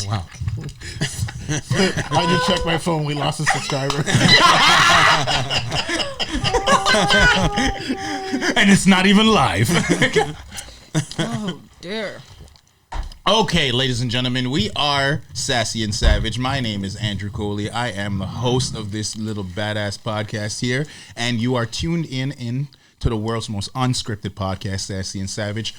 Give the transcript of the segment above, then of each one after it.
Wow. I just checked my phone. We lost a subscriber. And it's not even live. Oh, dear. Okay, ladies and gentlemen, we are Sassy and Savage. My name is Andrew Coley. I am the host of this little badass podcast here, and you are tuned in to the world's most unscripted podcast, Sassy and Savage.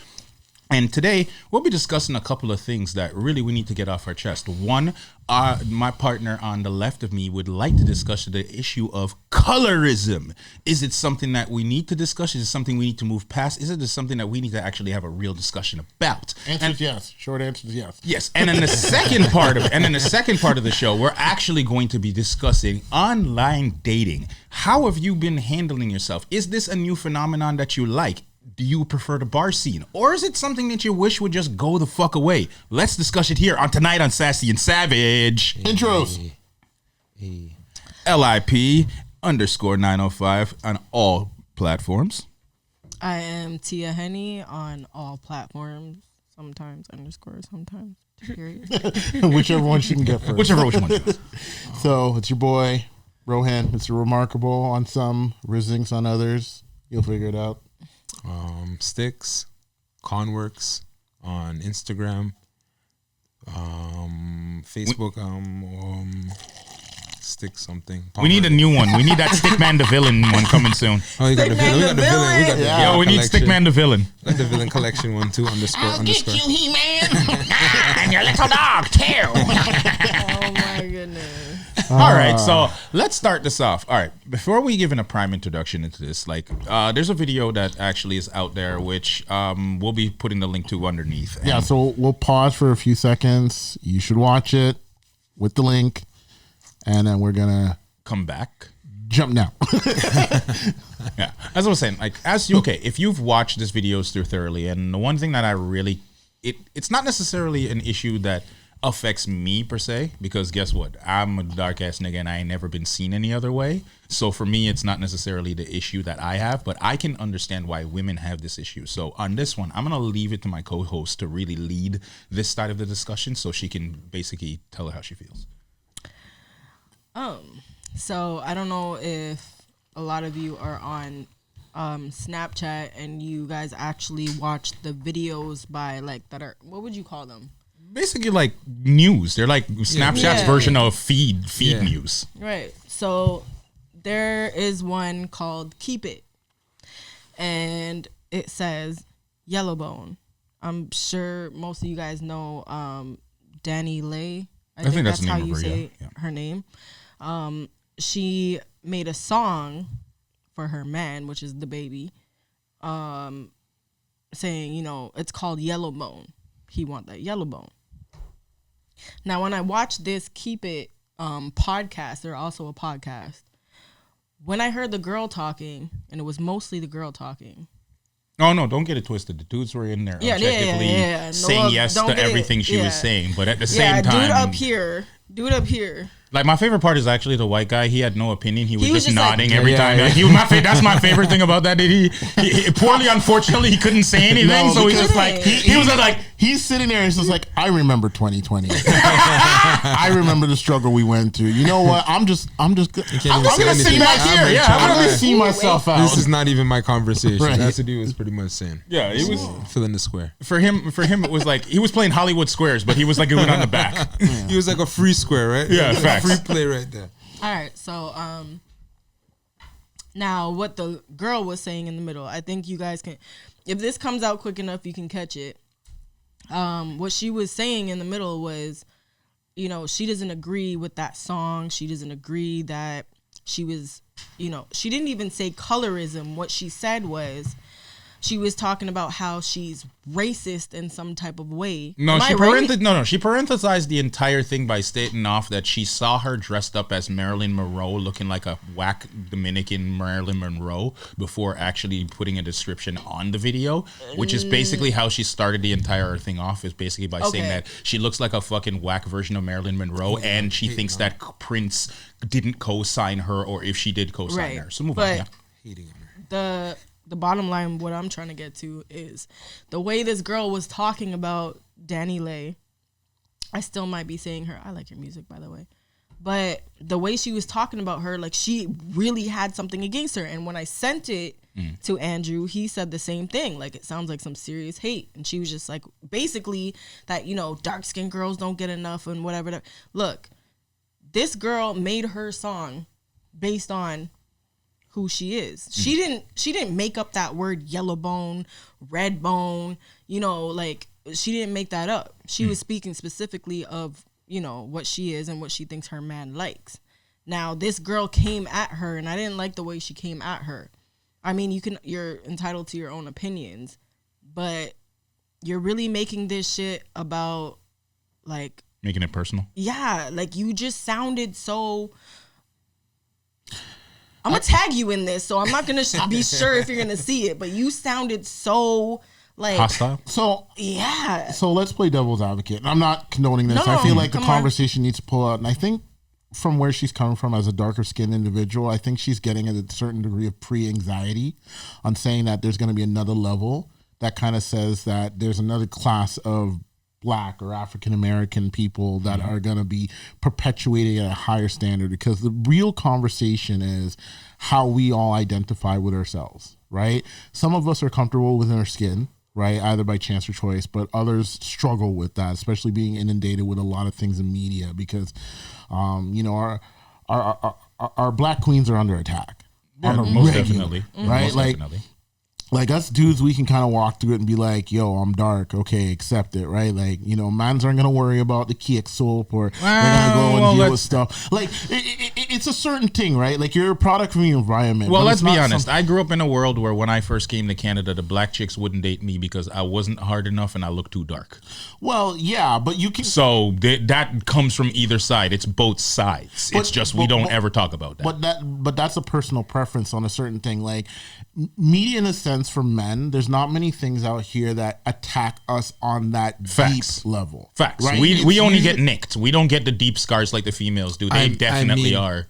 And today, we'll be discussing a couple of things that really we need to get off our chest. One, my partner on the left of me would like to discuss the issue of colorism. Is it something that we need to discuss? Is it something we need to move past? Is it something that we need to actually have a real discussion about? Answer is yes. Short answer is yes. Yes, and in the second part of the show, we're actually going to be discussing online dating. How have you been handling yourself? Is this a new phenomenon that you like? Do you prefer the bar scene? Or is it something that you wish would just go the fuck away? Let's discuss it here on Tonight on Sassy and Savage. Intros. LIP_905 on all platforms. I am Tia Henny on all platforms. Sometimes _ sometimes period. Whichever one she can get first. Whichever one. So it's your boy, Rohan. Mr. Remarkable on some, Rizzings on others. You'll figure it out. Sticks, Conworks on Instagram, Facebook, Stick something. We need a new one. We need that Stickman the Villain one coming soon. Oh, you got the villain. We got the villain. We got the Yo, we need Stickman the Villain. Got the villain collection one too. __. He-Man. And your little dog, too. Oh, my goodness. All right, so let's start this off. All right, before we give a prime introduction into this, there's a video that actually is out there, which we'll be putting the link to underneath. Yeah, so we'll pause for a few seconds. You should watch it with the link, and then we're gonna come back. Jump now. Yeah, as I was saying, if you've watched this video through thoroughly, and the one thing that I really, it's not necessarily an issue that affects me per se, because guess what? I'm a dark ass nigga and I ain't never been seen any other way. So for me, it's not necessarily the issue that I have, but I can understand why women have this issue. So on this one, I'm going to leave it to my co-host to really lead this side of the discussion so she can basically tell her how she feels. So I don't know if a lot of you are on Snapchat and you guys actually watch the videos by that are, what would you call them? Basically like news. They're like Snapchat's version of feed news. Right. So there is one called Keep It. And it says Yellowbone. I'm sure most of you guys know Danny Lay. I think that's how you say her name. She made a song for her man, which is the baby, saying, it's called Yellowbone. He want that yellow bone. Now, when I watched this Keep It podcast, they're also a podcast. When I heard the girl talking, and it was mostly the girl talking. Oh, no, don't get it twisted. The dudes were in there objectively saying yes to everything she was saying. But at the same time. Dude up here. Like, my favorite part is actually the white guy. He had no opinion. He was just nodding every time. Yeah. That's my favorite thing about that. He poorly, unfortunately, he couldn't say anything. So he's just like, he was like, he's sitting there and he's just like, I remember 2020. I remember the struggle we went through. You know what? I'm just I'm gonna see back here. Yeah, I'm gonna see myself out. This is not even my conversation. Right. That's what he was pretty much saying. Yeah, he was filling the square. For him, it was like he was playing Hollywood Squares, but he was like going on the back. He was like a free square, right? Yeah, facts. Free play right there. All right, so now what the girl was saying in the middle, I think you guys can, if this comes out quick enough, you can catch it. What she was saying in the middle was, she doesn't agree with that song. She doesn't agree that she was, she didn't even say colorism. What she said was, she was talking about how she's racist in some type of way. No, she parenthesized the entire thing by stating off that she saw her dressed up as Marilyn Monroe, looking like a whack Dominican Marilyn Monroe, before actually putting a description on the video, which is basically how she started the entire thing off, is basically by saying that she looks like a fucking whack version of Marilyn Monroe, and she thinks that Prince didn't co-sign her, or if she did co-sign her. So move on. Yeah. Hating her. The bottom line, what I'm trying to get to is the way this girl was talking about Danny Lay I still might be saying her. I like her music, by the way. But the way she was talking about her, like she really had something against her. And when I sent it to Andrew, he said the same thing. Like, it sounds like some serious hate. And she was just like, basically that, you know, dark-skinned girls don't get enough and whatever. Look, this girl made her song based on who she is. She didn't make up that word yellow bone, red bone, you know, like she didn't make that up. She was speaking specifically of, you know, what she is and what she thinks her man likes. Now, this girl came at her, and I didn't like the way she came at her. I mean, you're entitled to your own opinions, but you're really making this shit about, like... Making it personal? Yeah, like, you just sounded so... I'm going to tag you in this, so I'm not going to be sure if you're going to see it, but you sounded so... like hostile. So yeah. So let's play devil's advocate. And I'm not condoning this. No, I feel like the come conversation needs to pull out. And I think from where she's coming from as a darker skinned individual, I think she's getting a certain degree of pre-anxiety on saying that there's going to be another level that kind of says that there's another class of Black or African American people that are going to be perpetuating at a higher standard, because the real conversation is how we all identify with ourselves, right? Some of us are comfortable within our skin, right? Either by chance or choice, but others struggle with that, especially being inundated with a lot of things in media, because, you know, our Black queens are under attack. Yeah, most definitely. Right? Most like, definitely. Like us dudes, we can kind of walk through it and be like, yo, I'm dark. Okay, accept it, right? Like, you know, mans aren't going to worry about the cake soap, or they're going to go and deal with stuff. Like, it's a certain thing, right? Like, you're a product from your environment. Well, let's be honest. I grew up in a world where when I first came to Canada, the Black chicks wouldn't date me because I wasn't hard enough and I looked too dark. Well, yeah, but you can... So that comes from either side. It's both sides. It's just we don't ever talk about that. But that's a personal preference on a certain thing. Like, media, in a sense, for men, there's not many things out here that attack us on that deep level. Facts. Right? We only get nicked. We don't get the deep scars like the females do. They definitely are.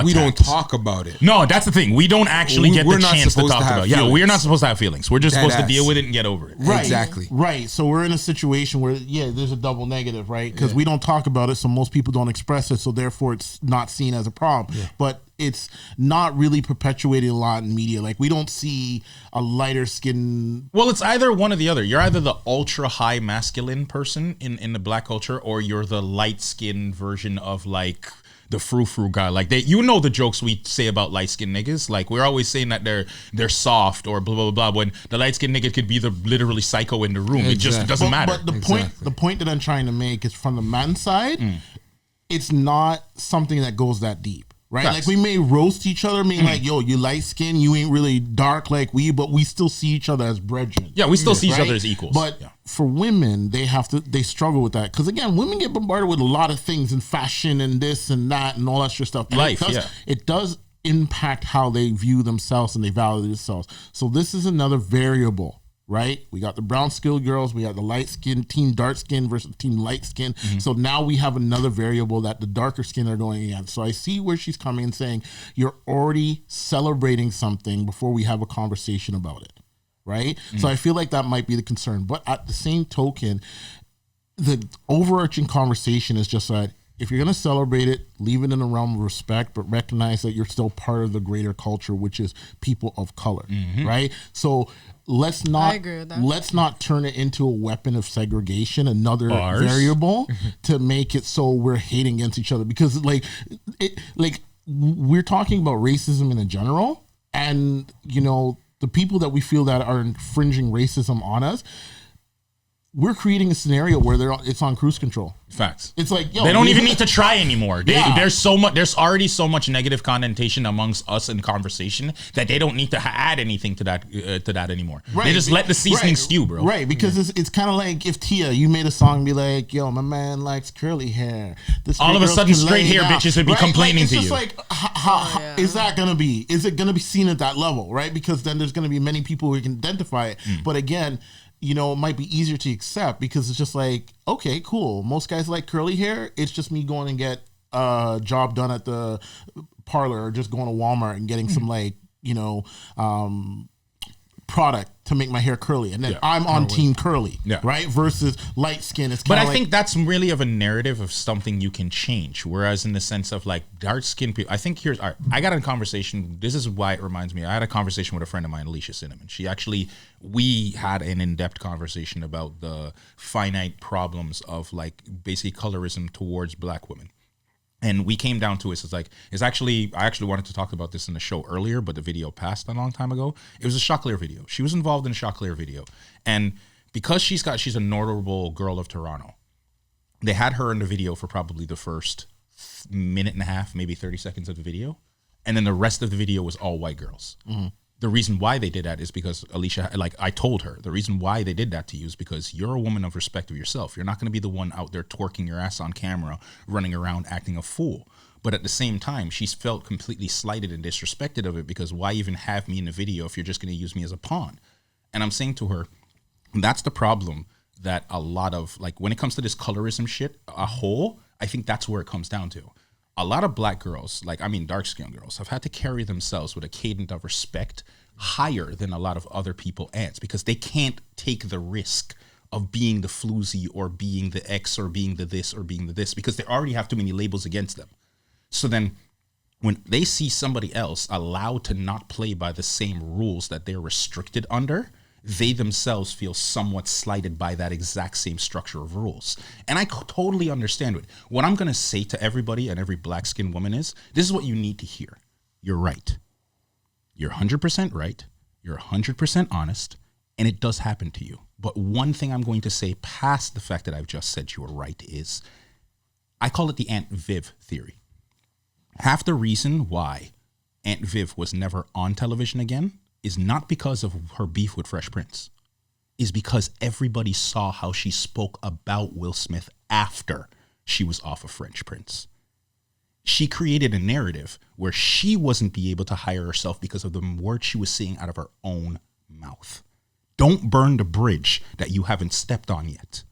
We don't talk about it. No, that's the thing. We don't actually get the chance to talk about it. Yeah, feelings. we're not supposed to have feelings. We're just supposed to deal with it and get over it. Right. Exactly. Right. So we're in a situation where, there's a double negative, right? Because we don't talk about it, so most people don't express it, so therefore it's not seen as a problem. Yeah. But it's not really perpetuated a lot in media. Like, we don't see a lighter skin. Well, it's either one or the other. You're either the ultra high masculine person in the Black culture, or you're the light skinned version of, like, the frou-frou guy. Like, the jokes we say about light-skinned niggas. Like, we're always saying that they're soft or blah, blah, blah, when the light-skinned nigga could be the literally psycho in the room. Exactly. It just doesn't matter. But the point that I'm trying to make is, from the man's side, it's not something that goes that deep. Right? Like, we may roast each other, meaning like, yo, you light skin, you ain't really dark like we, but we still see each other as brethren. Yeah, we still see each other as equals. But for women, they struggle with that. Because again, women get bombarded with a lot of things in fashion and this and that and all that extra stuff. And it does impact how they view themselves and they value themselves. So this is another variable. Right? We got the brown skinned girls, we got the light skin, team dark skin versus team light skin. Mm-hmm. So now we have another variable that the darker skin are going against. So I see where she's coming and saying, you're already celebrating something before we have a conversation about it. Right? Mm-hmm. So I feel like that might be the concern. But at the same token, the overarching conversation is just that if you're going to celebrate it, leave it in the realm of respect, but recognize that you're still part of the greater culture, which is people of color. Mm-hmm. Right? So let's not turn it into a weapon of segregation, another variable to make it so we're hating against each other, because we're talking about racism in general, and you know, the people that we feel that are infringing racism on us, we're creating a scenario where it's on cruise control. Facts. It's like, they don't even need to try anymore. There's already so much negative connotation amongst us in conversation that they don't need to add anything to that anymore. Right. They just let the seasoning stew, bro. Right, because it's kind of like if Tia, you made a song and be like, yo, my man likes curly hair. All of a sudden, straight hair bitches would be complaining to you. It's just like, how is that going to be? Is it going to be seen at that level, right? Because then there's going to be many people who can identify it. But again, you know, it might be easier to accept because it's just like, okay, cool. Most guys like curly hair. It's just me going and get a job done at the parlor, or just going to Walmart and getting some, like, you know, product to make my hair curly, and then I'm on team curly, right? Versus light skin. It's but I think that's really of a narrative of something you can change. Whereas in the sense of like dark skin people, I think all right, I got a conversation. This is why it reminds me. I had a conversation with a friend of mine, Alicia Cinnamon. We had an in-depth conversation about the finite problems of like basically colorism towards black women. And we came down to it. So I actually wanted to talk about this in the show earlier, but the video passed a long time ago. It was a Choclair video. She was involved in a Choclair video. And because she's a notable girl of Toronto, they had her in the video for probably the first minute and a half, maybe 30 seconds of the video. And then the rest of the video was all white girls. Mm-hmm. The reason why they did that is because Alicia, like I told her, the reason why they did that to you is because you're a woman of respect of yourself. You're not going to be the one out there twerking your ass on camera, running around acting a fool. But at the same time, she's felt completely slighted and disrespected of it because why even have me in the video if you're just going to use me as a pawn? And I'm saying to her, that's the problem that a lot of, like when it comes to this colorism shit, I think that's where it comes down to. A lot of black girls, dark-skinned girls, have had to carry themselves with a cadence of respect higher than a lot of other people ants because they can't take the risk of being the floozy or being the X or being the this or being the this because they already have too many labels against them. So then when they see somebody else allowed to not play by the same rules that they're restricted under, they themselves feel somewhat slighted by that exact same structure of rules. And I totally understand it. What I'm going to say to everybody and every black-skinned woman is, this is what you need to hear. You're right. You're 100% right. You're 100% honest. And it does happen to you. But one thing I'm going to say past the fact that I've just said you were right is, I call it the Aunt Viv theory. Half the reason why Aunt Viv was never on television again is not because of her beef with Fresh Prince, is because everybody saw how she spoke about Will Smith after she was off of Fresh Prince. She created a narrative where she wasn't be able to hire herself because of the words she was saying out of her own mouth. Don't burn the bridge that you haven't stepped on yet.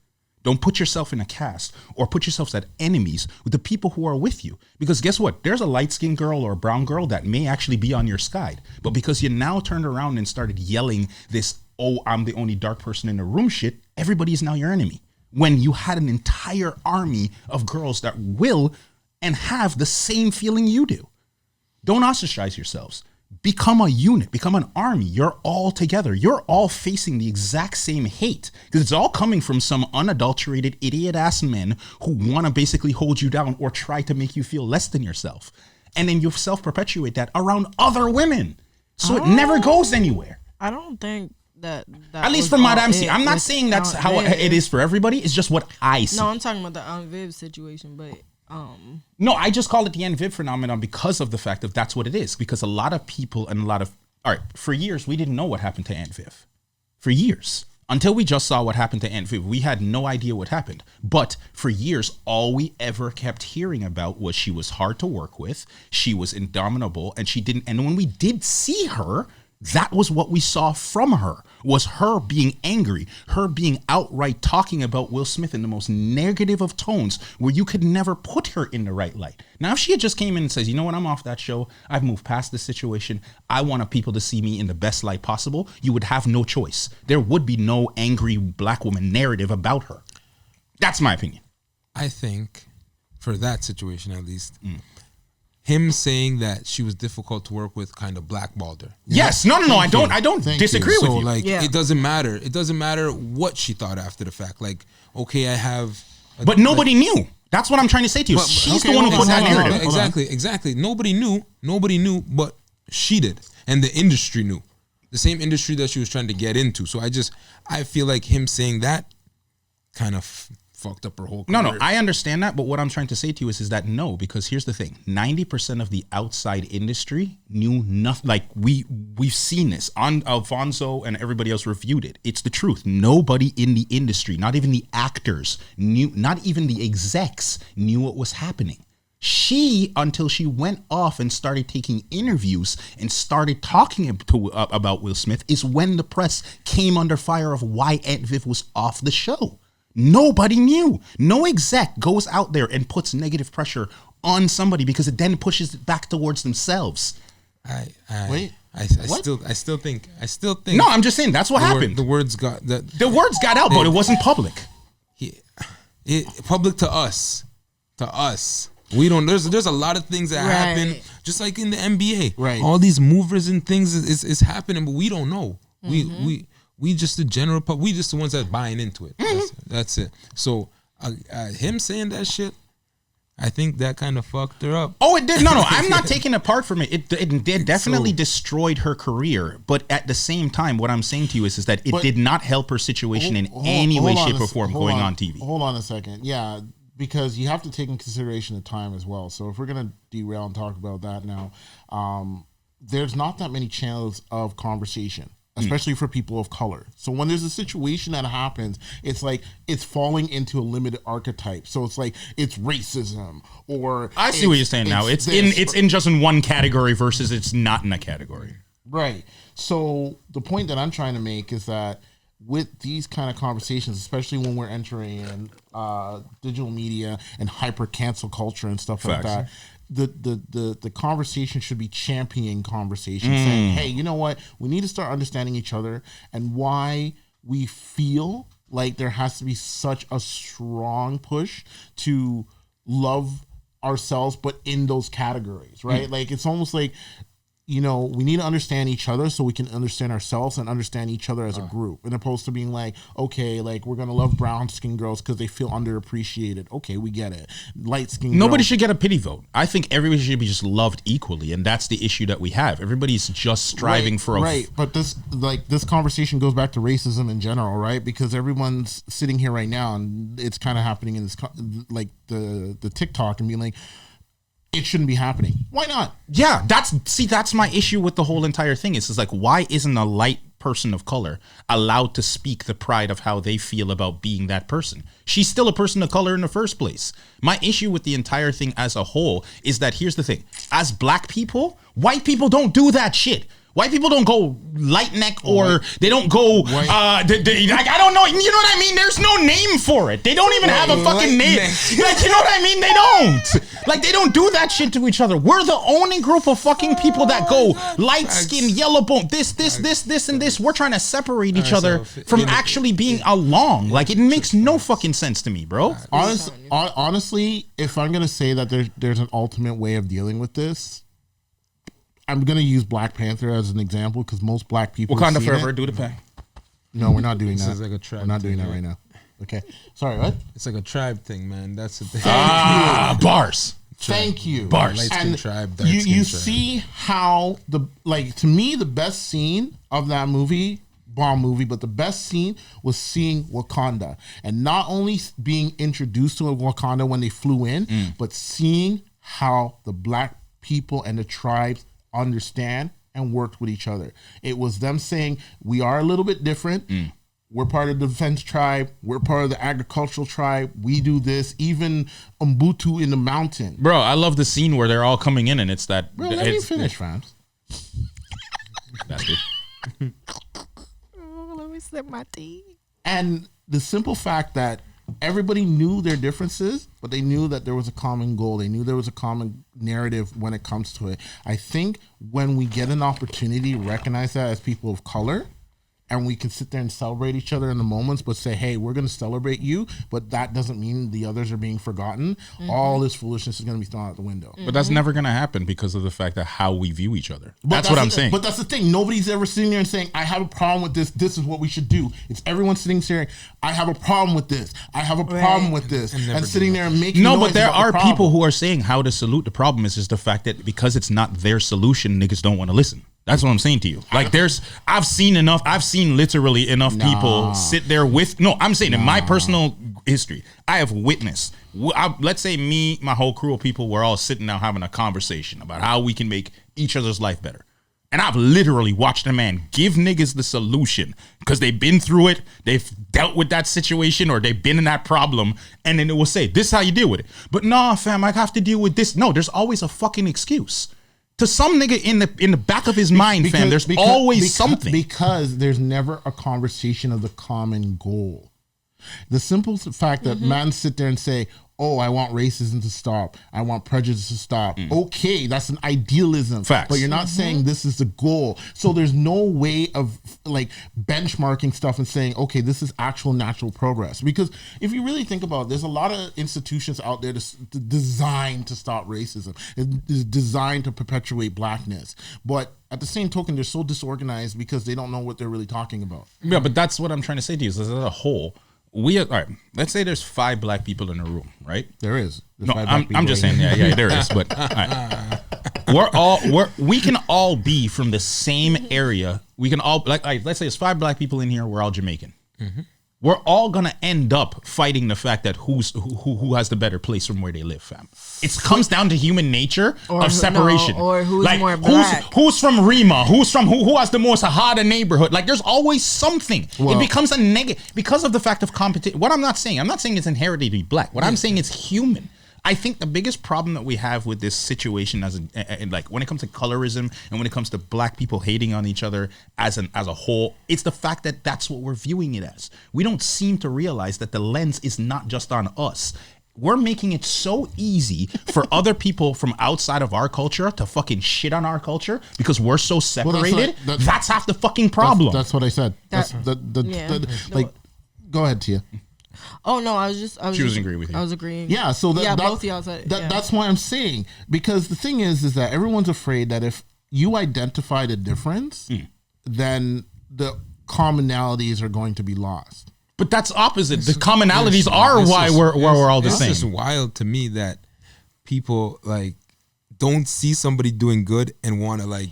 Don't put yourself in a cast or put yourselves at enemies with the people who are with you. Because guess what? There's a light-skinned girl or a brown girl that may actually be on your side. But because you now turned around and started yelling this, oh, I'm the only dark person in the room shit, everybody is now your enemy. When you had an entire army of girls that will and have the same feeling you do. Don't ostracize yourselves. Become a unit, become an army. You're all together. You're all facing the exact same hate because it's all coming from some unadulterated idiot ass men who want to basically hold you down or try to make you feel less than yourself. And then you self-perpetuate that around other women. So it never goes anywhere. I don't think that at least for Madame C. I'm not saying that's how it is for everybody. It's just what I see. No, I'm talking about the Aunt Viv situation, but no, I just call it the Aunt Viv phenomenon because of the fact that that's what it is. Because a lot of people and for years, we didn't know what happened to Aunt Viv. For years. Until we just saw what happened to Aunt Viv, we had no idea what happened. But for years, all we ever kept hearing about was she was hard to work with, she was indomitable, and when we did see her, that was what we saw from her, was her being angry, her being outright talking about Will Smith in the most negative of tones where you could never put her in the right light. Now, if she had just came in and says, you know what, I'm off that show, I've moved past this situation, I want people to see me in the best light possible, you would have no choice. There would be no angry black woman narrative about her. That's my opinion. I think, for that situation at least, him saying that she was difficult to work with kind of blackballed her. Yes, no, I don't disagree with you. Like, it doesn't matter. It doesn't matter what she thought after the fact. Like, okay, I have... But nobody knew. That's what I'm trying to say to you. She's the one who put that narrative. Exactly. Nobody knew, but she did. And the industry knew. The same industry that she was trying to get into. So I feel like him saying that kind of fucked up her whole career. No, I understand that, but what I'm trying to say to you is that no, because here's the thing: 90% of the outside industry knew nothing. Like we've seen this on Alfonso and everybody else reviewed it. It's the truth. Nobody in the industry, not even the actors knew, not even the execs knew what was happening. Until she went off and started taking interviews and started talking about Will Smith, is when the press came under fire of why Aunt Viv was off the show. Nobody knew. No exec goes out there and puts negative pressure on somebody because it then pushes it back towards themselves. Wait. I still think. No, I'm just saying that's what happened. The words got out, but it wasn't public. Public to us. We don't. There's a lot of things that happen, just like in the NBA. Right. All these movers and things is happening, but we don't know. We just the general public. We just the ones that buying into it. That's it. So him saying that shit, I think that kind of fucked her up. Oh, it did. No, I'm not taking apart from it. It definitely destroyed her career. But at the same time, what I'm saying to you is that it did not help her situation in any way, shape, or form going on TV. Hold on a second. Yeah, because you have to take in consideration the time as well. So if we're going to derail and talk about that now, there's not that many channels of conversation, especially for people of color. So when there's a situation that happens, it's like it's falling into a limited archetype. So it's like it's racism, or I see what you're saying now. It's in just in one category versus it's not in a category. Right. So the point that I'm trying to make is that with these kind of conversations, especially when we're entering in digital media and hyper cancel culture and stuff like that, the conversation should be championing conversation, saying, hey, you know what? We need to start understanding each other and why we feel like there has to be such a strong push to love ourselves, but in those categories, right? Like, it's almost like, you know, we need to understand each other so we can understand ourselves and understand each other as a group, as opposed to being like, okay, like we're gonna love brown skin girls because they feel underappreciated. Okay, we get it. Light skin. Nobody should get a pity vote. I think everybody should be just loved equally, and that's the issue that we have. Everybody's just striving for a But this conversation goes back to racism in general, right? Because everyone's sitting here right now, and it's kind of happening in this like the TikTok and being like, it shouldn't be happening. Why not? Yeah, that's my issue with the whole entire thing. It's like, why isn't a light person of color allowed to speak the pride of how they feel about being that person? She's still a person of color in the first place. My issue with the entire thing as a whole is that here's the thing. As black people, white people don't do that shit. White people don't go light neck or they don't go, like, I don't know, you know what I mean? There's no name for it. They don't even have a fucking name. Like, you know what I mean? They don't. Like, they don't do that shit to each other. We're the only group of fucking people that go light skin, yellow bone, this, and this. We're trying to separate each other from actually being along. Like, it makes no fucking sense to me, bro. Honestly, if I'm going to say that there's an ultimate way of dealing with this, I'm going to use Black Panther as an example because most black people Wakanda forever, do the pay. No, we're not doing that. This is like a tribe. We're not doing that right now. Okay. Sorry, what? It's like a tribe thing, man. That's the thing. Bars. Thank you. Bars. Light-skin tribe, you see how to me, the best scene of that movie, bomb movie, but the best scene was seeing Wakanda. And not only being introduced to Wakanda when they flew in, but seeing how the black people and the tribes understand and worked with each other. It was them saying, we are a little bit different. We're part of the defense tribe. We're part of the agricultural tribe. We do this. Even Ubuntu in the mountain. Bro, I love the scene where they're all coming in and it's that. Bro, let me finish, fam. That's good. Let me sip my tea. And the simple fact that everybody knew their differences, but they knew that there was a common goal. They knew there was a common narrative when it comes to it. I think when we get an opportunity to recognize that as people of color, and we can sit there and celebrate each other in the moments, but say, hey, we're going to celebrate you, but that doesn't mean the others are being forgotten. All this foolishness is going to be thrown out the window. But that's never going to happen because of the fact that how we view each other. That's what I'm saying. But that's the thing. Nobody's ever sitting there and saying, I have a problem with this. This is what we should do. It's everyone sitting there, I have a problem with this. I have a problem with this. And sitting there and making No, noise but there about are the people problem. who are saying how to salute the problem is just the fact that because it's not their solution, niggas don't want to listen. That's what I'm saying to you. Like I've seen literally enough people sit there with, I'm saying in my personal history, I have witnessed, let's say me, my whole crew of people, we're all sitting down having a conversation about how we can make each other's life better. And I've literally watched a man give niggas the solution because they've been through it, they've dealt with that situation, or they've been in that problem, and then it will say, this is how you deal with it. But nah, fam, I have to deal with this. No, there's always a fucking excuse. To some nigga in the back of his mind, fam, there's always something. Because there's never a conversation of the common goal. The simple fact that men sit there and say, oh, I want racism to stop. I want prejudice to stop. Okay, that's an idealism. Facts. But you're not saying this is the goal. So there's no way of like benchmarking stuff and saying, okay, this is actual natural progress. Because if you really think about it, there's a lot of institutions out there designed to stop racism. It's designed to perpetuate blackness. But at the same token, they're so disorganized because they don't know what they're really talking about. Yeah, but that's what I'm trying to say to you. Is as a whole, all right. Let's say there's 5 black people in a room, right? There is. No, I'm just saying, yeah, there is. But all right. We can all be from the same area. We can all like let's say there's 5 black people in here. We're all Jamaican. We're all gonna end up fighting the fact that who has the better place from where they live, fam. It comes down to human nature of separation. Or who's like, more black. Who's from Rima? Who has the most harder neighborhood? Like, there's always something. Well, it becomes a negative because of the fact of competition. What I'm not saying it's inherently to be black. What I'm saying is human. I think the biggest problem that we have with this situation like when it comes to colorism and when it comes to black people hating on each other as a whole, it's the fact that that's what we're viewing it as. We don't seem to realize that the lens is not just on us. We're making it so easy for other people from outside of our culture to fucking shit on our culture because we're so separated. Well, that's half the fucking problem. That's what I said. Like, go ahead, Tia. Oh no, She was agreeing with you. I was agreeing. Yeah, so both of y'all said that's why I'm saying, because the thing is that everyone's afraid that if you identify the difference, then the commonalities are going to be lost. But that's opposite. The commonalities are why we're all the same. It's just wild to me that people like don't see somebody doing good and want to like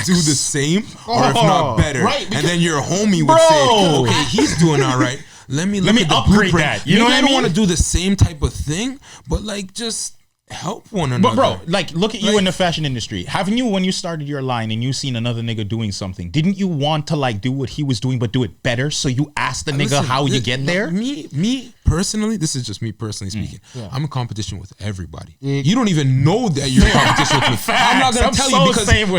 do the same or if not better. Right, and then your homie would say, okay, he's doing all right. Let me upgrade that. You know what I mean? I don't want to do the same type of thing, but like just help one another. But bro, like look at you in the fashion industry. Haven't you, when you started your line and you seen another nigga doing something, didn't you want to like do what he was doing but do it better? So you asked the nigga how you get there? Me personally, this is just me personally speaking. I'm in competition with everybody. You don't even know that you're in competition with me. I'm not gonna tell you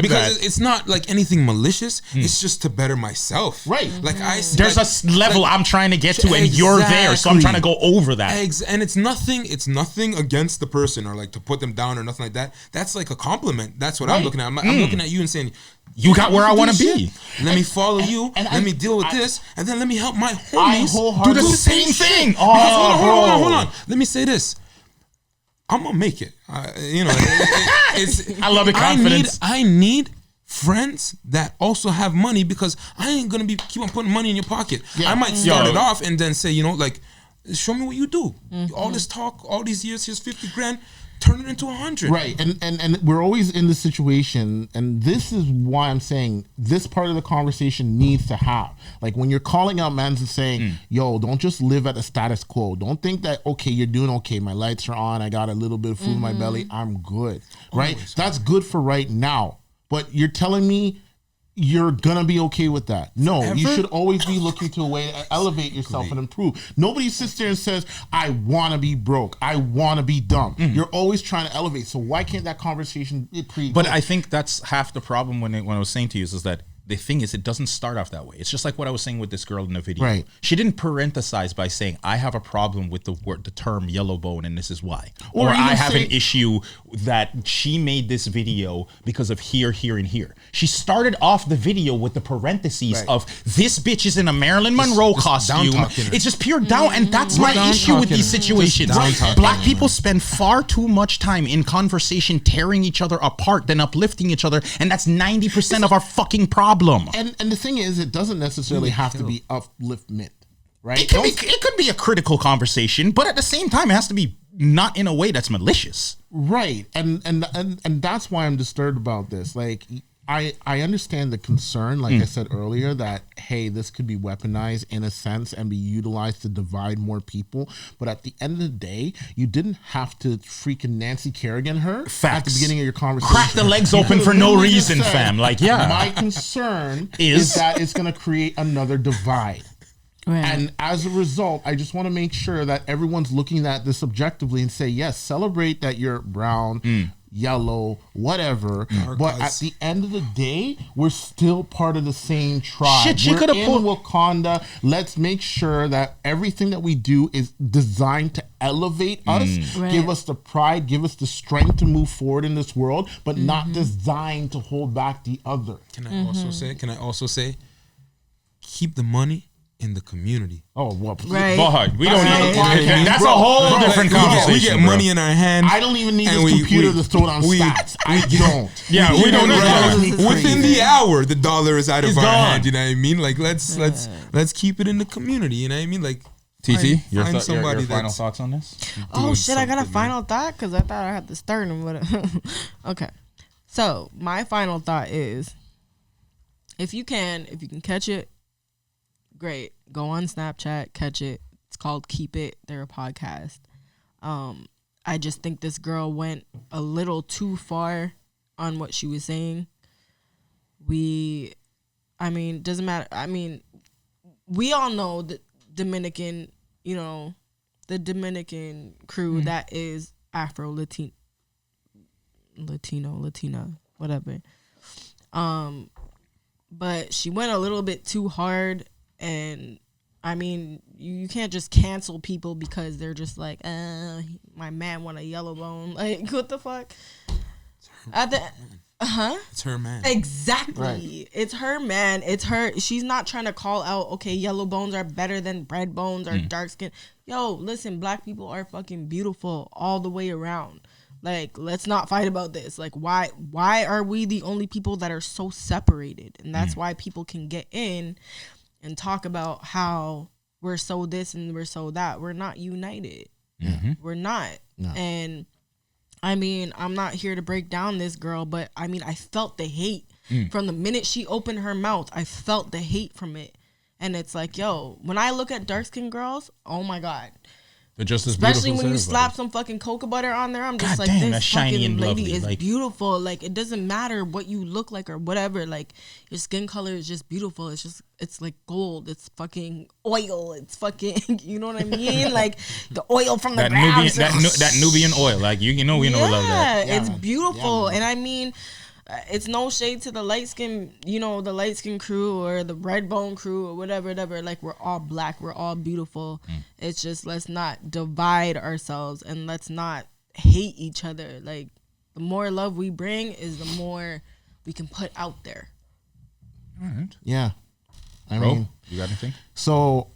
because it's not like anything malicious. It's just to better myself. Right. Like there's a level I'm trying to get to and you're there, so I'm trying to go over that. And it's nothing against the person or like to put them down or nothing like that. That's like a compliment. That's what I'm looking at. I'm looking at you and saying, you got where I want to be. Let me follow you. Let me deal with this, and then let me help my homies do the same thing. Hold on. Let me say this. I'm gonna make it. I love the confidence. I need friends that also have money because I ain't gonna keep on putting money in your pocket. I might start it off and then say, like, show me what you do. All this talk, all these years, here's 50 grand. Turn it into 100. Right. And we're always in this situation. And this is why I'm saying this part of the conversation needs to have. Like when you're calling out mans and saying, yo, don't just live at the status quo. Don't think that, okay, you're doing okay. My lights are on. I got a little bit of food in my belly. I'm good. Right. That's good for right now. But you're telling me you're gonna be okay with that. No, you should always be looking to a way to elevate yourself and improve. Nobody sits there and says, I want to be broke. I want to be dumb. You're always trying to elevate. So why can't that conversation be pre-good? But I think that's half the problem when I was saying to you is that the thing is, it doesn't start off that way. It's just like what I was saying with this girl in the video. Right. She didn't parenthesize by saying, I have a problem with the term yellow bone and this is why. Or I have an issue that she made this video because of here, here, and here. She started off the video with the parentheses of this bitch is in a Marilyn Monroe costume. It's just pure down. And that's my issue with these situations. Black people spend far too much time in conversation tearing each other apart than uplifting each other. And that's 90% of our fucking problem. And the thing is, it doesn't necessarily have to be upliftment, right? It could be a critical conversation, but at the same time, it has to be not in a way that's malicious, right? And that's why I'm disturbed about this. Like, I understand the concern, like I said earlier, that, hey, this could be weaponized in a sense and be utilized to divide more people. But at the end of the day, you didn't have to freaking Nancy Kerrigan her at the beginning of your conversation. Crack the legs open for no reason, fam. Like, yeah. My concern is that it's going to create another divide. Right. And as a result, I just want to make sure that everyone's looking at this objectively and say, yes, celebrate that you're brown, yellow, whatever. But Cause. at the end of the day, we're still part of the same tribe. Shit, she we're coulda in pulled- Wakanda. Let's make sure that everything that we do is designed to elevate us, Right. give us the pride, give us the strength to move forward in this world, but not designed to hold back the other. Can I also say, keep the money in the community. Oh, well, Right. But we don't That's even. another podcast. That's Bro, a whole bro, different we get- conversation. We get bro. money in our hand. I don't even need and this computer to throw down stats. I don't. Yeah, we don't need that. This is Within crazy. the hour, the dollar is out of It's our gone. hand. You know what I mean? Like let's keep it in the community. You know what I mean? Like TT, your find somebody final that's thoughts on this? Oh doing shit! I got a something, final thought because I thought I had to start and whatever. Okay, so my final thought is, if you can catch it, great. Go on Snapchat, catch it. It's called Keep It. They're a podcast. I just think this girl went a little too far on what she was saying. Doesn't matter. I mean, we all know that Dominican, the Dominican crew that is Afro Latina, whatever. But she went a little bit too hard, and I mean, you can't just cancel people because they're just like, my man want a yellow bone. Like, what the fuck? it's her man. Exactly. Right. It's her man. It's her. She's not trying to call out, okay, yellow bones are better than red bones or dark skin. Yo, listen, black people are fucking beautiful all the way around. Like, let's not fight about this. Like, why are we the only people that are so separated? And that's why people can get in and talk about how we're so this and we're so that. We're not united. We're not. No. And I mean, I'm not here to break down this girl, but I mean, I felt the hate from the minute she opened her mouth. I felt the hate from it. And it's like, yo, when I look at dark-skinned girls, oh my God. They're just as Especially beautiful when you as slap some fucking cocoa butter on there, I'm just God like, damn, this that's shiny fucking and lady lovely, is like- beautiful. Like, it doesn't matter what you look like or whatever. Like, your skin color is just beautiful. It's like gold. It's fucking oil. It's fucking, you know what I mean? Like, the oil from the that ground. Nubian, that Nubian oil. Like we know we love that. Yeah, it's Yeah. beautiful. Yeah, and I mean, it's no shade to the light skin, the light skin crew or the red bone crew or whatever. Like, we're all black, we're all beautiful. It's just, let's not divide ourselves and let's not hate each other. Like, the more love we bring is the more we can put out there. All right, Yeah. I bro, mean, you got anything? so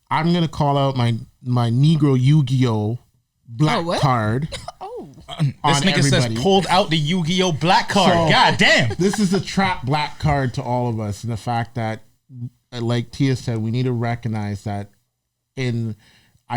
I'm going to call out my Negro Yu-Gi-Oh! Black what? card. Oh, This on nigga says everybody. pulled out the Yu-Gi-Oh! Black card. So- God damn. This is a trap black card to all of us, and the fact that, like Tia said, we need to recognize that in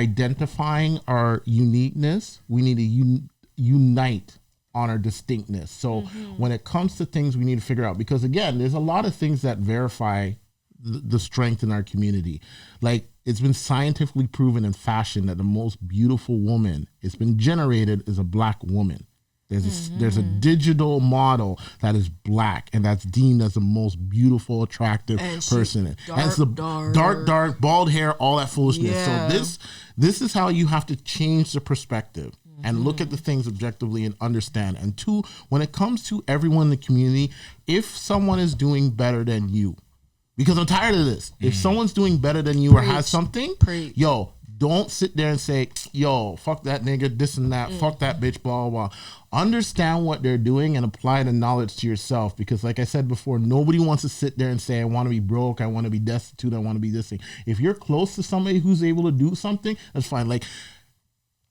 identifying our uniqueness, we need to unite on our distinctness. So when it comes to things we need to figure out, because again, there's a lot of things that verify the strength in our community. Like, it's been scientifically proven in fashion that the most beautiful woman it's been generated is a black woman. There's a digital model that is black and that's deemed as the most beautiful, attractive And she's person. And it's the dark. dark, bald hair, all that foolishness. Yeah. So this is how you have to change the perspective and look at the things objectively and understand. And two, when it comes to everyone in the community, if someone is doing better than you, because I'm tired of this. If someone's doing better than you or has something, Preach. yo, don't sit there and say, yo, fuck that nigga, this and that, fuck that bitch, blah, blah, blah. Understand what they're doing and apply the knowledge to yourself. Because like I said before, nobody wants to sit there and say, I want to be broke, I want to be destitute, I want to be this thing. If you're close to somebody who's able to do something, that's fine. Like,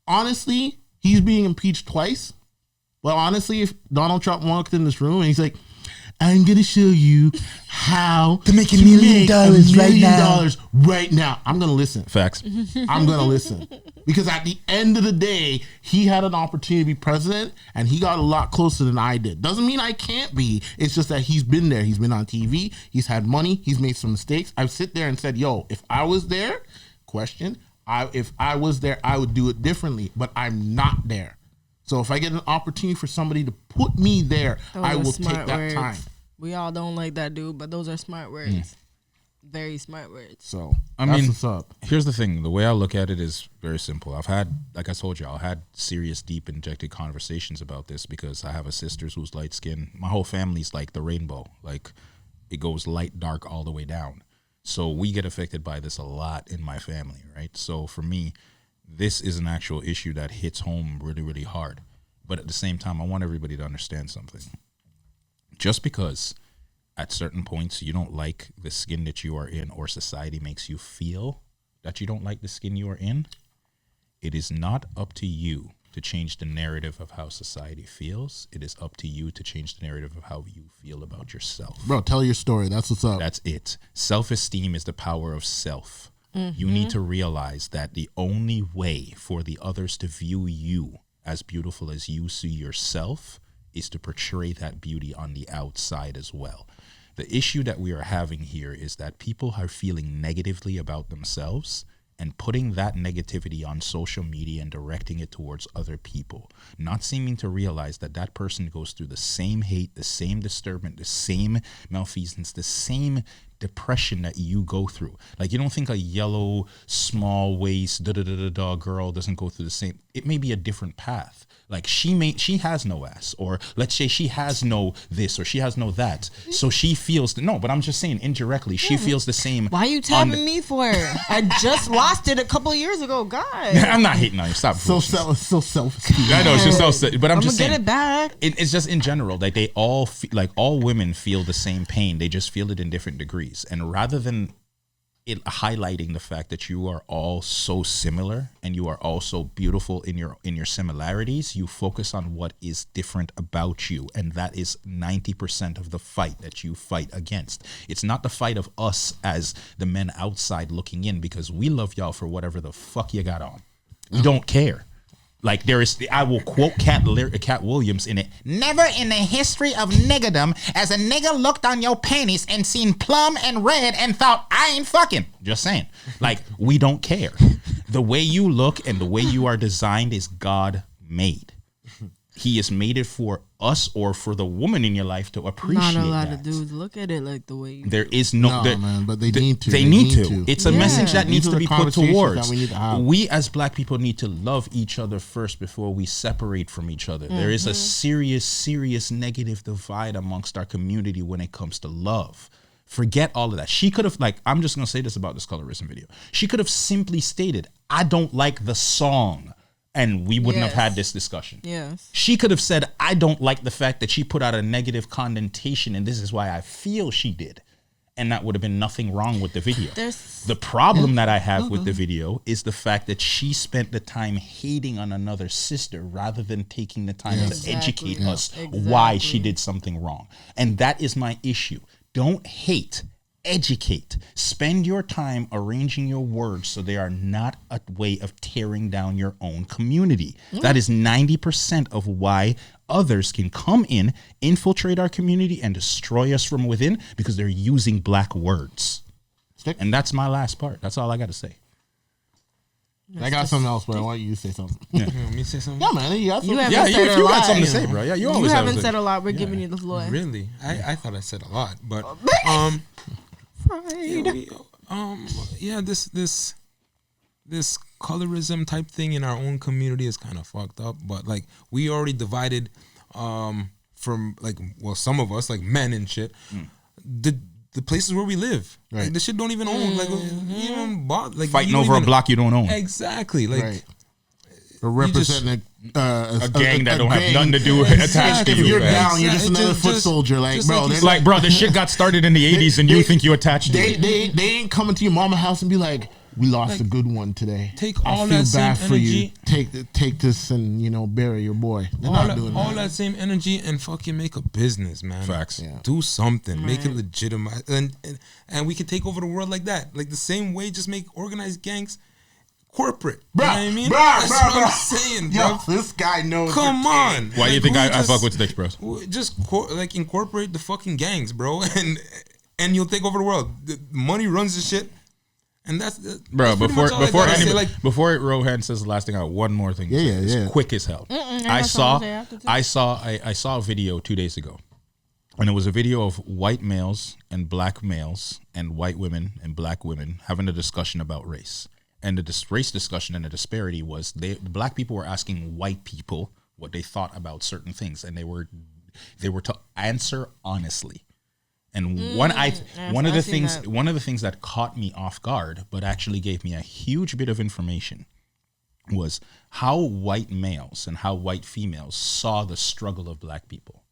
honestly, he's being impeached twice. Well, honestly, if Donald Trump walked in this room and he's like, I'm going to show you how To make $1 million right now. I'm going to listen. Facts. I'm going to listen. Because at the end of the day, he had an opportunity to be president and he got a lot closer than I did. Doesn't mean I can't be. It's just that he's been there. He's been on TV. He's had money. He's made some mistakes. I've sit there and said, yo, if I was there, if I was there, I would do it differently. But I'm not there. So if I get an opportunity for somebody to put me there, Those I are will smart take that words. time. We all don't like that dude, but those are smart words. Very smart words. So I mean, what's up. Here's the thing. The way I look at it is very simple. I've had, like I told you, I had serious, deep, injected conversations about this because I have a sister who's light skinned. My whole family's like the rainbow. Like it goes light, dark, all the way down. So we get affected by this a lot in my family, right? So for me, this is an actual issue that hits home really, really hard. But at the same time, I want everybody to understand something. Just because at certain points you don't like the skin that you are in, or society makes you feel that you don't like the skin you are in, it is not up to you to change the narrative of how society feels. It is up to you to change the narrative of how you feel about yourself. Bro, tell your story. That's what's up. That's it. Self-esteem is the power of self. You need to realize that the only way for the others to view you as beautiful as you see yourself is to portray that beauty on the outside as well. The issue that we are having here is that people are feeling negatively about themselves and putting that negativity on social media and directing it towards other people, not seeming to realize that that person goes through the same hate, the same disturbance, the same malfeasance, the same depression that you go through. Like, you don't think a yellow, small waist, girl doesn't go through the same. It may be a different path. Like she has no ass, or let's say she has no this, or she has no that. So she feels but I'm just saying indirectly, she feels the same. Why are you tapping me for? I just lost it a couple of years ago, God. I'm not hating on you. Stop. So self-esteem. I know it's just self, but I'm just saying. Get it back. It's just in general, like they all all women feel the same pain. They just feel it in different degrees, and rather than it highlighting the fact that you are all so similar and you are all so beautiful in your similarities, you focus on what is different about you, and that is 90% of the fight that you fight against. It's not the fight of us as the men outside looking in, because we love y'all for whatever the fuck you got on. We don't care. Like I will quote Cat Williams in it. Never in the history of niggerdom as a nigga looked on your panties and seen plum and red and thought, I ain't fucking. Just saying. Like, we don't care. The way you look and the way you are designed is God made. He has made it for us or for the woman in your life to appreciate. Not a lot of dudes look at it like the way you. There is no, man, but they need to. They need to. It's a message that needs to be put towards. We as black people need to love each other first before we separate from each other. There is a serious negative divide amongst our community when it comes to love. Forget all of that. She could have, I'm just going to say this about this colorism video. She could have simply stated, I don't like the song. And we wouldn't have had this discussion. Yes. She could have said, I don't like the fact that she put out a negative connotation, and this is why I feel she did. And that would have been nothing wrong with the video. The problem that I have with the video is the fact that she spent the time hating on another sister rather than taking the time to educate us why she did something wrong. And that is my issue. Don't hate. Educate. Spend your time arranging your words so they are not a way of tearing down your own community. That is 90% of why others can come in, infiltrate our community, and destroy us from within, because they're using black words. And that's my last part. That's all I got to say. I got something else, but I want you to say something. Yeah. You want me to say something? Yeah, man. You got something. If you got something to say, bro. Yeah, you always haven't said a lot. We're giving you the floor. Really? I thought I said a lot, but this colorism type thing in our own community is kind of fucked up. But we already divided from some of us, men and shit, the places where we live. Right. The shit don't even own. Even bought fighting over a block you don't own. Exactly. Right. Or representing a gang that don't have nothing to do with attached to you. You're down. You're just another foot soldier. Bro, this shit got started in the 80s and you think you attached to it. They ain't coming to your mama's house and be like, we lost a good one today. Take all that same energy. Take this and bury your boy. They're not doing that. All that same energy and fucking make a business, man. Facts. Yeah. Do something. Make it legitimate. And we can take over the world like that. Like the same way, just make organized gangs corporate. Bruh, you know what I mean? That's what I'm saying, bro. Yo, this guy knows. Come on. Why do you think I fuck with sticks, bros? Just incorporate the fucking gangs, bro, and you'll take over the world. The money runs the shit. And that's bro. Before Rohan says the last thing, I have one more thing. It's quick as hell. I saw a video 2 days ago. And it was a video of white males and black males and white women and black women having a discussion about race. And the race discussion and the disparity was the black people were asking white people what they thought about certain things, and they were to answer honestly. And one of the things that caught me off guard, but actually gave me a huge bit of information, was how white males and how white females saw the struggle of black people.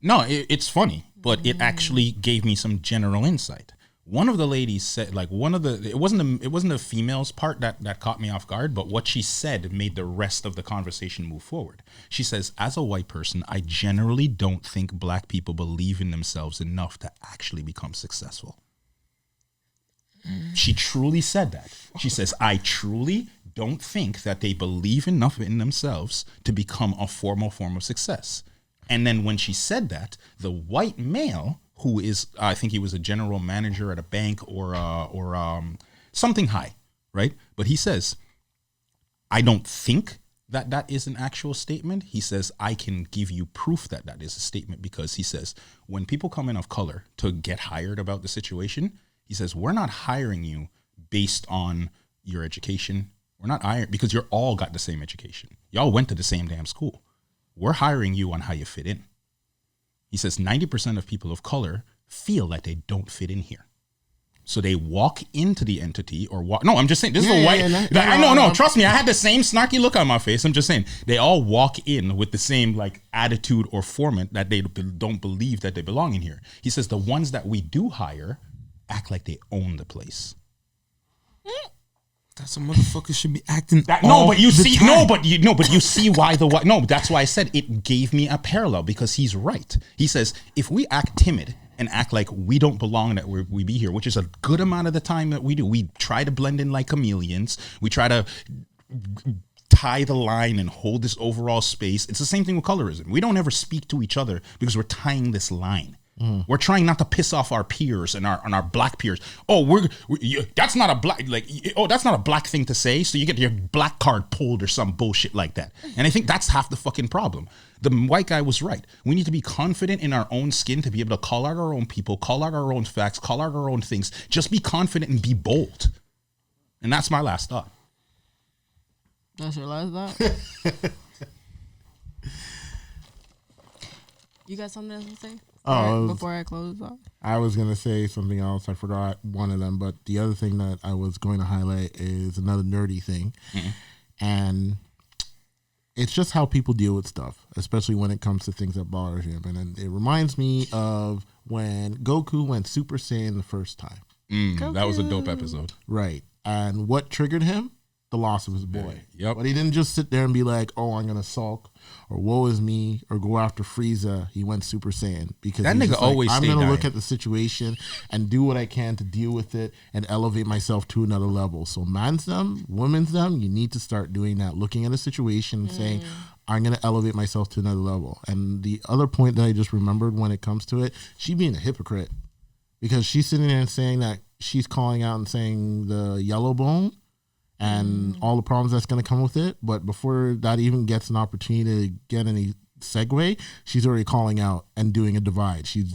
No, it's funny, but it actually gave me some general insight. One of the ladies said, like, it wasn't the female's part that caught me off guard, but what she said made the rest of the conversation move forward. She says, as a white person, I generally don't think black people believe in themselves enough to actually become successful. She truly said that. She says, I truly don't think that they believe enough in themselves to become a formal form of success. And then when she said that, the white male, who is, I think he was a general manager at a bank or something high, right? But he says, I don't think that is an actual statement. He says, I can give you proof that is a statement, because he says, when people come in of color to get hired about the situation, he says, we're not hiring you based on your education. We're not hiring because you're all got the same education. Y'all went to the same damn school. We're hiring you on how you fit in. He says 90% of people of color feel like they don't fit in here. So they walk into the entity no, I'm just saying, this is a white. No, trust me, I had the same snarky look on my face. I'm just saying, they all walk in with the same like attitude or format that they don't believe that they belong in here. He says the ones that we do hire act like they own the place. That's a motherfucker should be acting. But you see why that's why I said it gave me a parallel, because he's right. He says if we act timid and act like we don't belong, that we be here, which is a good amount of the time that we do. We try to blend in like chameleons. We try to tie the line and hold this overall space. It's the same thing with colorism. We don't ever speak to each other because we're tying this line. We're trying not to piss off our peers and our black peers. That's not a black that's not a black thing to say. So you get your black card pulled or some bullshit like that. And I think that's half the fucking problem. The white guy was right. We need to be confident in our own skin to be able to call out our own people, call out our own facts, call out our own things. Just be confident and be bold. And that's my last thought. That's your last thought? You got something else to say? Before I close off? I was going to say something else. I forgot one of them. But the other thing that I was going to highlight is another nerdy thing. Mm-hmm. And it's just how people deal with stuff, especially when it comes to things that bother him. And it reminds me of when Goku went Super Saiyan the first time. That was a dope episode. Right. And what triggered him? The loss of his boy. Yep. But he didn't just sit there and be like, oh, I'm going to sulk or woe is me or go after Frieza. He went Super Saiyan because that nigga always I'm going to look at the situation and do what I can to deal with it and elevate myself to another level. So man's them, women's them, you need to start doing that, looking at a situation and saying, I'm going to elevate myself to another level. And the other point that I just remembered when it comes to it, she being a hypocrite, because she's sitting there and saying that she's calling out and saying the yellow bone and all the problems that's going to come with it. But before that even gets an opportunity to get any segue, she's already calling out and doing a divide. She's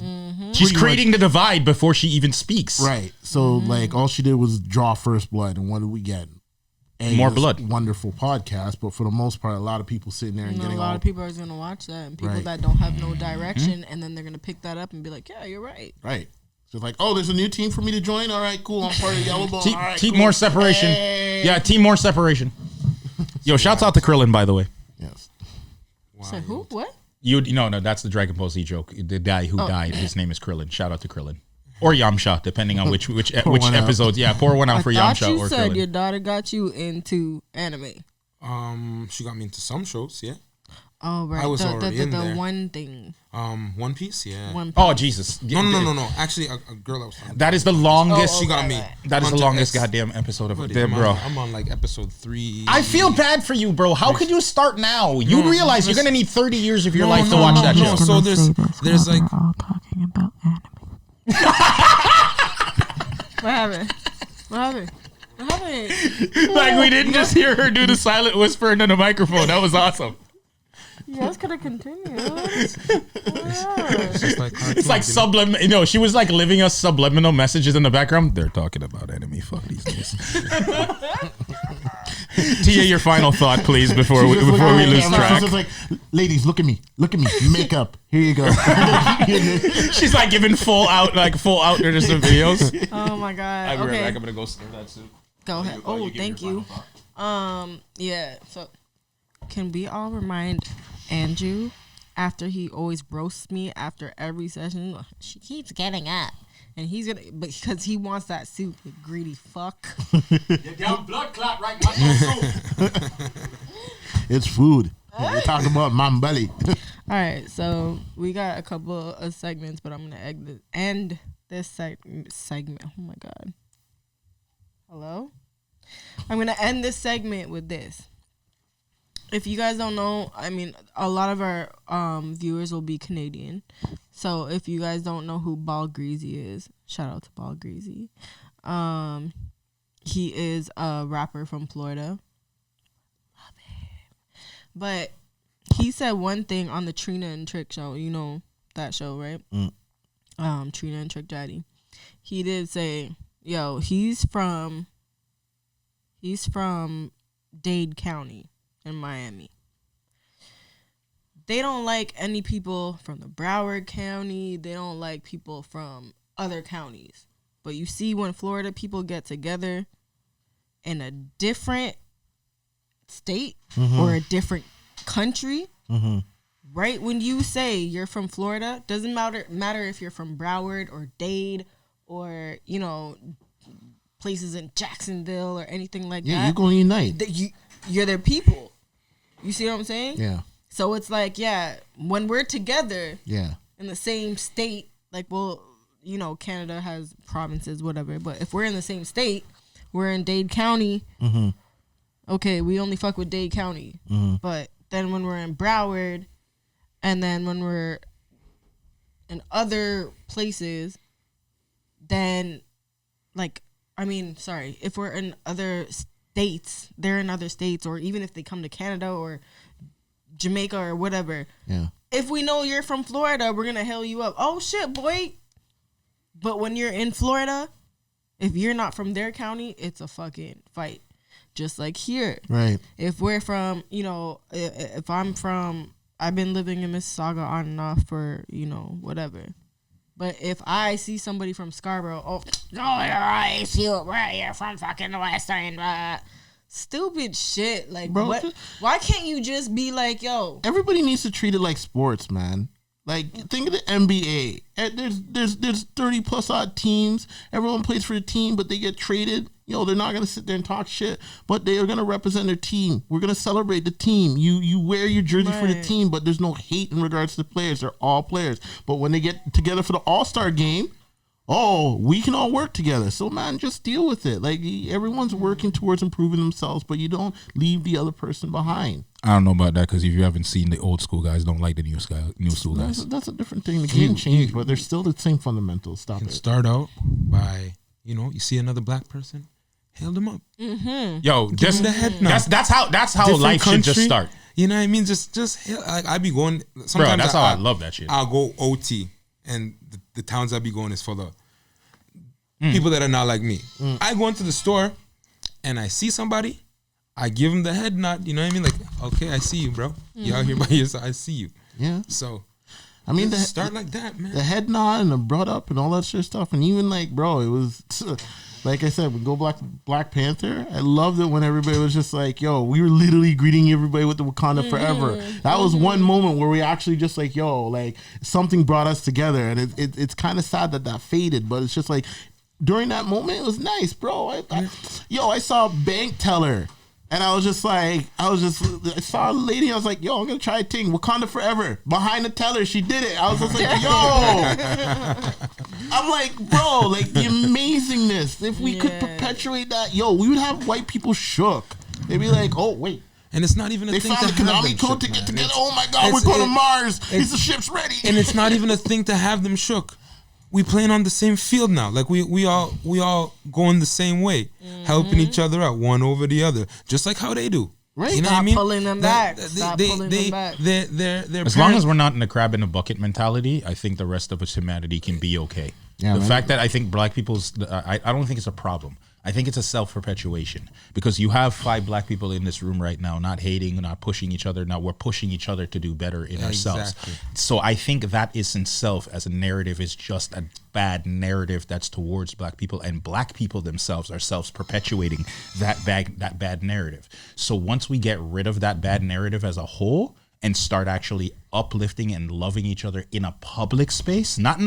creating the divide before she even speaks. Right. So like all she did was draw first blood. And what did we get? More blood. Wonderful podcast. But for the most part, a lot of people sitting there and getting a lot of people are going to watch that, and people that don't have no direction, and then they're going to pick that up and be like, yeah, you're right. Right. So it's like, oh, there's a new team for me to join. All right, cool. I'm part of Yellow Bone. Team more separation. Hey. Yeah, team more separation. Yo, shouts out to Krillin, by the way. Yes. So who? What? No, that's the Dragon Ball Z joke. The guy who died, his name is Krillin. Shout out to Krillin. Or Yamcha, depending on which episodes. Yeah, pour one out for Yamcha or Krillin. You said your daughter got you into anime. She got me into some shows, yeah. Oh, right. I was already in the there. one thing. One Piece, yeah. One Piece. Oh, Jesus. No. Actually, a girl that was talking. That is the longest. She got me. That is the longest goddamn episode of it, bro. I'm on like episode 3. I feel bad for you, bro. How could you start now? You realize you're gonna need 30 years of your life to watch that show. So there's like. We're all talking about anime. What happened? Like we didn't just hear her do the silent whisper into the microphone. That was awesome. You guys could have continued. It's like subliminal. You know, she was like leaving us subliminal messages in the background. They're talking about enemy. Fuck these days. Tia, your final thought, please, before we lose track. She's like, ladies, look at me, makeup. Here you go. She's like giving full out just the videos. Oh my god. I'll be right Okay. back. I'm gonna go serve that soup. Go ahead. Oh, thank you. Yeah. So, can we all remind Andrew after he always roasts me after every session? She keeps getting up, and he's gonna because he wants that soup. You greedy fuck. You're down blood clot right now. It's food. We're talking about my belly. All right. So we got a couple of segments, but I'm gonna end this segment. Oh my god. Hello. I'm going to end this segment with this. If you guys don't know, I mean, a lot of our viewers will be Canadian. So if you guys don't know who Ball Greasy is, shout out to Ball Greasy. He is a rapper from Florida. Love him. But he said one thing on the Trina and Trick show. You know that show, right? Trina and Trick Daddy. He did say, yo, he's from Dade County in Miami. They don't like any people from the Broward County. They don't like people from other counties. But you see when Florida people get together in a different state or a different country, right when you say you're from Florida, doesn't matter if you're from Broward or Dade or, you know, places in Jacksonville or anything like that. Yeah, you're going to unite. You're their people. You see what I'm saying? Yeah. So it's like, yeah, when we're together in the same state, like, well, you know, Canada has provinces, whatever. But if we're in the same state, we're in Dade County. Okay, we only fuck with Dade County. But then when we're in Broward and then when we're in other places, then, like, I mean, sorry, if we're in other states, they're in other states, or even if they come to Canada or Jamaica or whatever. Yeah. If we know you're from Florida, we're going to hail you up. Oh, shit, boy. But when you're in Florida, if you're not from their county, it's a fucking fight. Just like here. Right. If we're from, you know, if I'm from, I've been living in Mississauga on and off for, you know, whatever. But if I see somebody from Scarborough, oh, I see you, where you're from fucking Western, blah. Stupid shit. Like, bro, what? Why can't you just be like, yo? Everybody needs to treat it like sports, man. Like, think of the NBA. There's 30 plus odd teams. Everyone plays for a team, but they get traded. They're not gonna sit there and talk shit, but they are gonna represent their team. We're gonna celebrate the team. You wear your jersey for the team, but there's no hate in regards to the players. They're all players. But when they get together for the All-Star game, we can all work together. So, man, just deal with it. Like, everyone's working towards improving themselves, but you don't leave the other person behind. I don't know about that, because if you haven't seen, the old school guys don't like the new school guys. That's a different thing. The game changed, but there's still the same fundamentals. Stop it. Start out by, you see another black person, hail them up. Mm-hmm. Yo, just the head nod. That's how different life should just start. You know what I mean? Just hail, like, I be going. Sometimes bro, that's how I love that shit. I'll go OT, and the towns I be going is for the people that are not like me. I go into the store, and I see somebody. I give him the head nod, you know what I mean? Like, okay, I see you, bro. You out here by yourself, I see you. Yeah. So, I mean, start like that, man. The head nod and the brought up and all that shit stuff. And even like, bro, it was, like I said, we go Black Panther. I loved it when everybody was just like, yo, we were literally greeting everybody with the Wakanda forever. That was one moment where we actually just like, yo, like something brought us together. And it's kind of sad that faded, but it's just like, during that moment, it was nice, bro. I saw a bank teller. And I saw a lady, I was like, yo, I'm going to try a thing. Wakanda forever. Behind the teller, she did it. I was just like, yo. I'm like, bro, like the amazingness. If we could perpetuate that, we would have white people shook. They'd be like, oh, wait. And it's not even a thing to have them Konami code to get together. Oh, my God, we're going to Mars. The ship's ready. And it's not even a thing to have them shook. We playing on the same field now. Like we all going the same way, helping each other out, one over the other, just like how they do. Right? You know Stop what I mean? pulling them back. Stop pulling them back. They're As long as we're not in the crab in a bucket mentality, I think the rest of us humanity can be okay. Yeah, the fact that I think black people's, I don't think it's a problem. I think it's a self-perpetuation because you have 5 black people in this room right now, not hating, not pushing each other. Now we're pushing each other to do better in ourselves. So I think that is in self as a narrative is just a bad narrative that's towards black people, and black people themselves are self-perpetuating that bad narrative. So once we get rid of that bad narrative as a whole and start actually uplifting and loving each other in a public space, not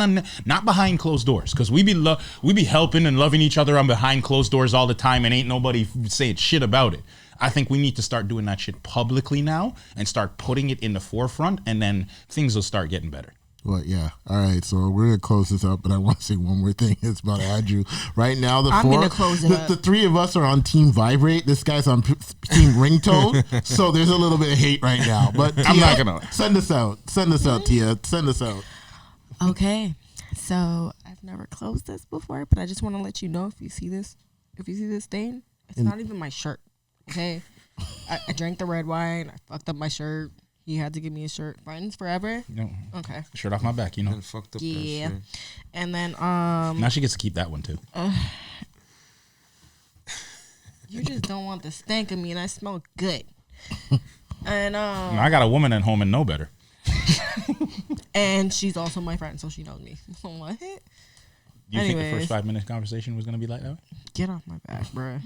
behind closed doors, because we be helping and loving each other on behind closed doors all the time and ain't nobody saying shit about it. I think we need to start doing that shit publicly now and start putting it in the forefront, and then things will start getting better. Well, yeah. All right. So we're gonna close this up, but I want to say one more thing. It's about Andrew. Right now, I'm gonna close it up. The 3 of us are on Team Vibrate. This guy's on Team Ringtone. So there's a little bit of hate right now. But Tia, I'm not gonna send us out. Send us out, Tia. Send us out. So I've never closed this before, but I just want to let you know if you see this stain, it's not even my shirt. Okay, I drank the red wine. I fucked up my shirt. He had to give me a shirt. Friends forever. No. Okay. Shirt off my back, you know. Fucked up Yeah. that shit. And then Now she gets to keep that one too. you just don't want the stank of me, and I smell good. And I got a woman at home and know better. and she's also my friend, so she knows me. What? Do you think the Anyways. first 5-minute conversation was gonna be like that? Get off my back, bruh.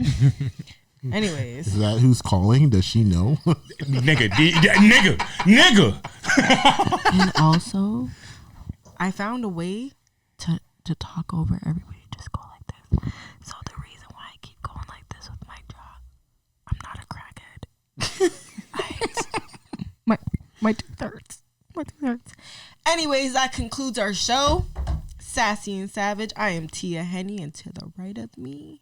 Anyways. Is that who's calling? Does she know? nigga. And also, I found a way to talk over everybody. Just go like this. So the reason why I keep going like this with my jaw, I'm not a crackhead. my tooth hurts. My tooth hurts. Anyways, that concludes our show. Sassy and Savage. I am Tia Henny, and to the right of me.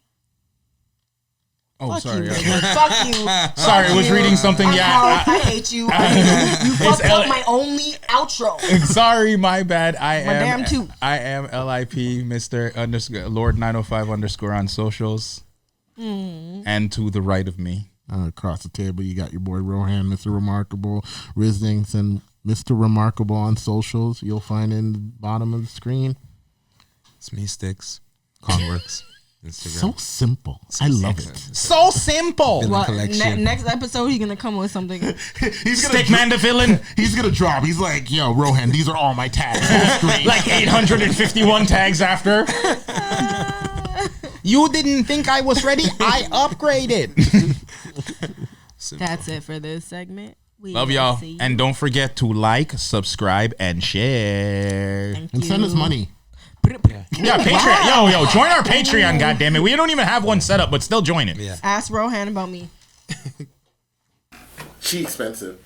Oh, Fuck sorry. you, nigga. Fuck you. Sorry, I was reading something. I hate you. You fucked up my only outro. Sorry, my bad. I damn tooth. am LIP Mr. Lord 905 _ on socials. And to the right of me. Across the table, you got your boy Rohan, Mr. Remarkable, Rizdings, and Mr. Remarkable on socials. You'll find in the bottom of the screen. It's me, Sticks. Conworks. Instagram. So simple. I love it. So simple. Villain What, collection. next episode, he's gonna come with something. Stick man the villain. He's gonna drop. He's like, yo, Rohan, these are all my tags. Like 851 tags after. You didn't think I was ready? I upgraded. That's it for this segment. We Love will y'all. see you. And don't forget to like, subscribe, and share. Thank And send you. us money. Yeah, Patreon. Yo, join our Patreon, goddammit. We don't even have one set up, but still join it. Yeah. Ask Rohan about me. She expensive.